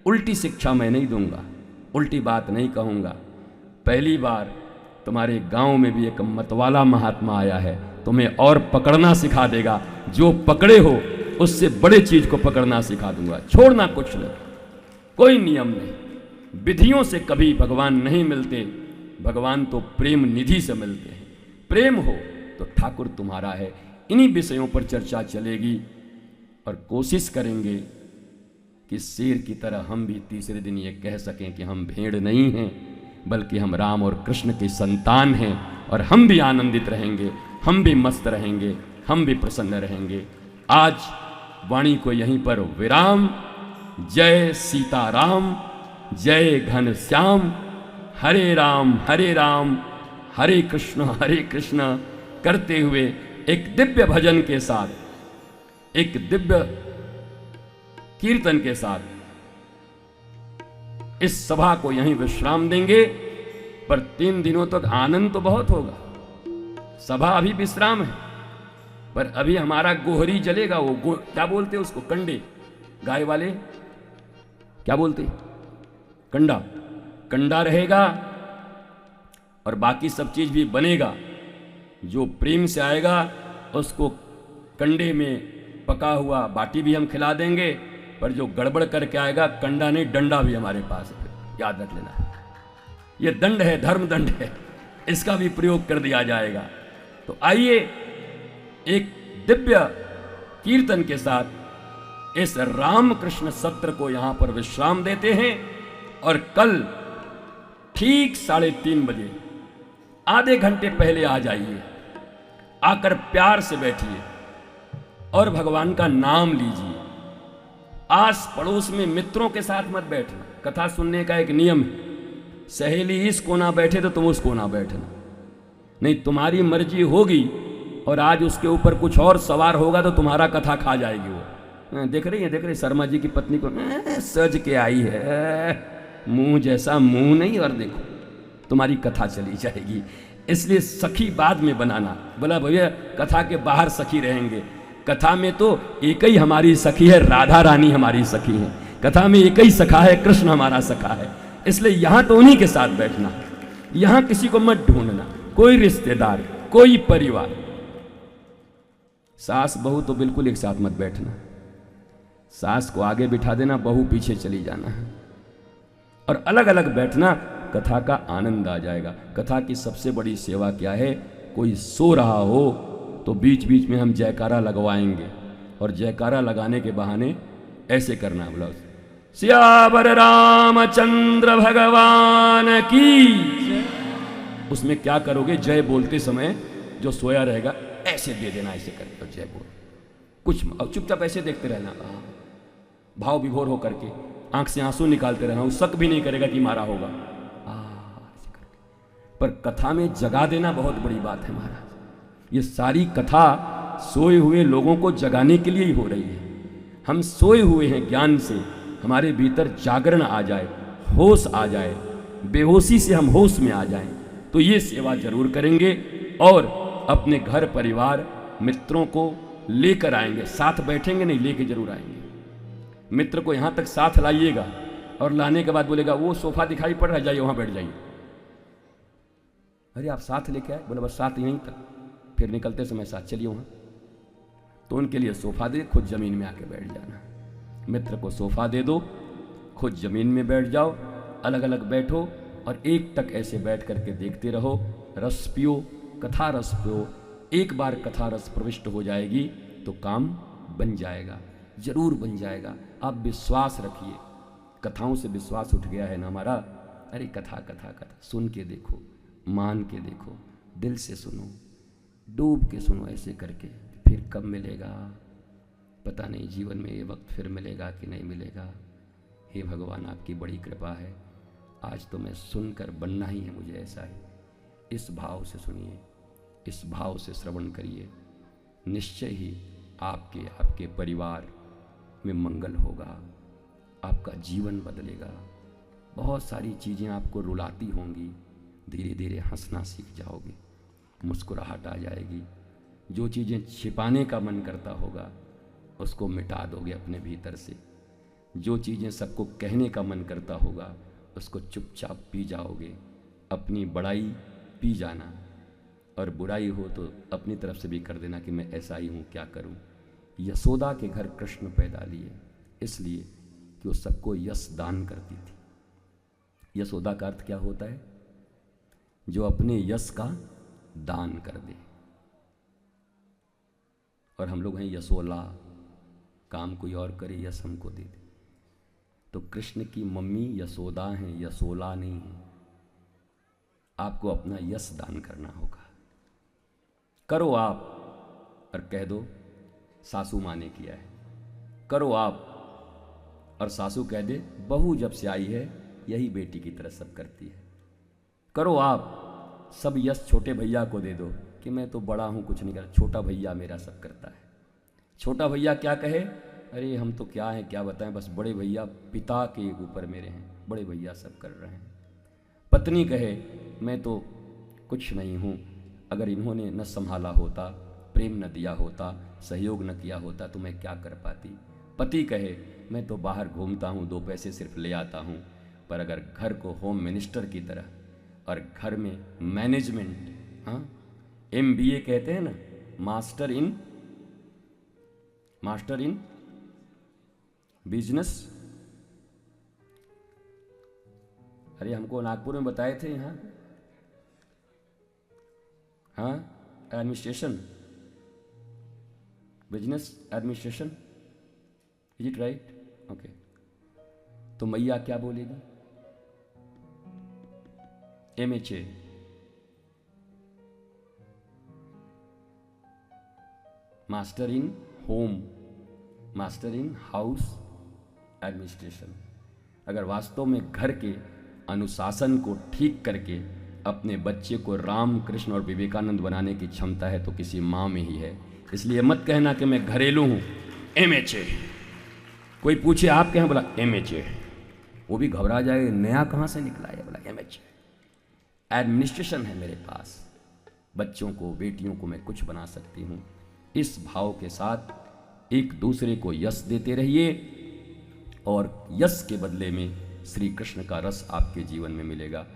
उल्टी शिक्षा मैं नहीं दूंगा, उल्टी बात नहीं कहूँगा। पहली बार तुम्हारे गांव में भी एक मतवाला महात्मा आया है, तुम्हें और पकड़ना सिखा देगा। जो पकड़े हो उससे बड़े चीज को पकड़ना सिखा दूंगा। छोड़ना कुछ नहीं, कोई नियम नहीं। विधियों से कभी भगवान नहीं मिलते, भगवान तो प्रेम निधि से मिलते हैं। प्रेम हो तो ठाकुर तुम्हारा है। इन्हीं विषयों पर चर्चा चलेगी और कोशिश करेंगे कि शेर की तरह हम भी तीसरे दिन ये कह सकें कि हम भेड़ नहीं हैं, बल्कि हम राम और कृष्ण के संतान हैं। और हम भी आनंदित रहेंगे, हम भी मस्त रहेंगे, हम भी प्रसन्न रहेंगे। आज वाणी को यहीं पर विराम। जय सीताराम, जय घन श्याम। हरे राम हरे कृष्ण करते हुए एक दिव्य भजन के साथ, एक दिव्य कीर्तन के साथ इस सभा को यहीं विश्राम देंगे। पर 3 दिनों तक आनंद तो बहुत होगा। सभा अभी विश्राम है, पर अभी हमारा गोहरी जलेगा। वो क्या बोलते उसको, कंडे, गाय वाले क्या बोलते, कंडा, कंडा रहेगा और बाकी सब चीज भी बनेगा। जो प्रेम से आएगा उसको कंडे में पका हुआ बाटी भी हम खिला देंगे, पर जो गड़बड़ करके आएगा, कंडा नहीं डंडा भी हमारे पास है, याद रख लेना। ये दंड है, धर्म दंड है, इसका भी प्रयोग कर दिया जाएगा। तो आइए एक दिव्य कीर्तन के साथ इस रामकृष्ण सत्र को यहां पर विश्राम देते हैं। और कल ठीक 3:30 बजे, आधे घंटे पहले आ जाइए, आकर प्यार से बैठिए और भगवान का नाम लीजिए। आस पड़ोस में मित्रों के साथ मत बैठना। कथा सुनने का एक नियम है, सहेली इस कोना बैठे तो तुम उस कोना बैठना नहीं। तुम्हारी मर्जी होगी और आज उसके ऊपर कुछ और सवार होगा तो तुम्हारा कथा खा जाएगी वो। देख रही शर्मा जी की पत्नी को सज के आई है, मुंह जैसा मुंह नहीं, और देखो तुम्हारी कथा चली जाएगी। इसलिए सखी बाद में बनाना। बोला भैया कथा के बाहर सखी रहेंगे, कथा में तो एक ही हमारी सखी है, राधा रानी हमारी सखी है। कथा में एक ही सखा है, कृष्ण हमारा सखा है। इसलिए यहां तो उन्हीं के साथ बैठना, यहां किसी को मत ढूंढना, कोई रिश्तेदार, कोई परिवार। सास बहू तो बिल्कुल एक साथ मत बैठना, सास को आगे बिठा देना, बहू पीछे चली जाना है, और अलग अलग बैठना। कथा का आनंद आ जाएगा। कथा की सबसे बड़ी सेवा क्या है, कोई सो रहा हो तो बीच बीच में हम जयकारा लगवाएंगे, और जयकारा लगाने के बहाने ऐसे करना, बोला सियावर रामचंद्र भगवान की। उसमें क्या करोगे, जय बोलते समय जो सोया रहेगा ऐसे दे देना, ऐसे करके जय बोल, कुछ चुपचाप ऐसे देखते रहना, भाव विभोर हो करके आंख से आंसू निकालते रहना। वो शक भी नहीं करेगा कि मारा होगा। पर कथा में जगा देना बहुत बड़ी बात है महाराज। ये सारी कथा सोए हुए लोगों को जगाने के लिए ही हो रही है। हम सोए हुए हैं ज्ञान से, हमारे भीतर जागरण आ जाए, होश आ जाए, बेहोशी से हम होश में आ जाएं, तो ये सेवा जरूर करेंगे। और अपने घर परिवार मित्रों को लेकर आएंगे, साथ बैठेंगे नहीं, लेके जरूर आएंगे। मित्र को यहाँ तक साथ लाइएगा और लाने के बाद बोलेगा वो सोफा दिखाई पड़ रहा है, जाइए वहाँ बैठ जाइए। अरे आप साथ लेके आए, बोले बस साथ यहीं तक, फिर निकलते समय साथ चलिए वहाँ। तो उनके लिए सोफा दे, खुद जमीन में आके बैठ जाना। मित्र को सोफा दे दो, खुद जमीन में बैठ जाओ, अलग अलग बैठो और एक तक ऐसे बैठ करके देखते रहो। रस पियो, कथा रस पियो। एक बार कथा रस प्रविष्ट हो जाएगी तो काम बन जाएगा, जरूर बन जाएगा। आप विश्वास रखिए, कथाओं से विश्वास उठ गया है ना हमारा। अरे कथा कथा कथा सुन के देखो, मान के देखो, दिल से सुनो, डूब के सुनो, ऐसे करके। फिर कब मिलेगा पता नहीं, जीवन में ये वक्त फिर मिलेगा कि नहीं मिलेगा। हे भगवान आपकी बड़ी कृपा है, आज तो मैं सुनकर बनना ही है मुझे, ऐसा है। इस भाव से सुनिए, इस भाव से श्रवण करिए, निश्चय ही आपके परिवार में मंगल होगा, आपका जीवन बदलेगा। बहुत सारी चीज़ें आपको रुलाती होंगी, धीरे धीरे हंसना सीख जाओगे, मुस्कुराहट आ जाएगी। जो चीज़ें छिपाने का मन करता होगा उसको मिटा दोगे अपने भीतर से। जो चीज़ें सबको कहने का मन करता होगा उसको चुपचाप पी जाओगे। अपनी बड़ाई पी जाना, और बुराई हो तो अपनी तरफ से भी कर देना कि मैं ऐसा ही हूँ, क्या करूँ। यशोदा के घर कृष्ण पैदा लिए इसलिए कि वो सबको यश दान करती थी। यशोदा का अर्थ क्या होता है? जो अपने यश का दान कर दे। और हम लोग हैं यशोला, काम कोई और करे यश हमको दे दे। तो कृष्ण की मम्मी यशोदा हैं, यशोला नहीं है। आपको अपना यश दान करना होगा। करो आप और कह दो सासू माँ ने किया है। करो आप और सासू कह दे बहू जब से आई है यही बेटी की तरह सब करती है। करो आप, सब यश छोटे भैया को दे दो कि मैं तो बड़ा हूँ कुछ नहीं कर, छोटा भैया मेरा सब करता है। छोटा भैया क्या कहे, अरे हम तो क्या है क्या बताएं, बस बड़े भैया पिता के ऊपर मेरे हैं, बड़े भैया सब कर रहे हैं। पत्नी कहे मैं तो कुछ नहीं हूँ, अगर इन्होंने न संभाला होता, प्रेम न दिया होता, सहयोग न किया होता तो मैं क्या कर पाती। पति कहे मैं तो बाहर घूमता हूँ, 2 पैसे सिर्फ ले आता हूँ, पर अगर घर को होम मिनिस्टर की तरह और घर में मैनेजमेंट, हाँ MBA कहते हैं ना, मास्टर इन बिजनेस। अरे हमको नागपुर में बताए थे यहाँ, हाँ administration, business administration, is it right? Okay. तो मैया क्या बोलेगी? MHA, master in home, master in house administration. अगर वास्तव में घर के अनुशासन को ठीक करके अपने बच्चे को राम कृष्ण और विवेकानंद बनाने की क्षमता है तो किसी माँ में ही है। इसलिए मत कहना कि मैं घरेलू हूँ, MHA। कोई पूछे आपके यहाँ, बोला MHA, वो भी घबरा जाए, नया कहाँ से निकला है, बोला MHA एडमिनिस्ट्रेशन है मेरे पास, बच्चों को बेटियों को मैं कुछ बना सकती हूँ। इस भाव के साथ एक दूसरे को यश देते रहिए और यश के बदले में श्री कृष्ण का रस आपके जीवन में मिलेगा।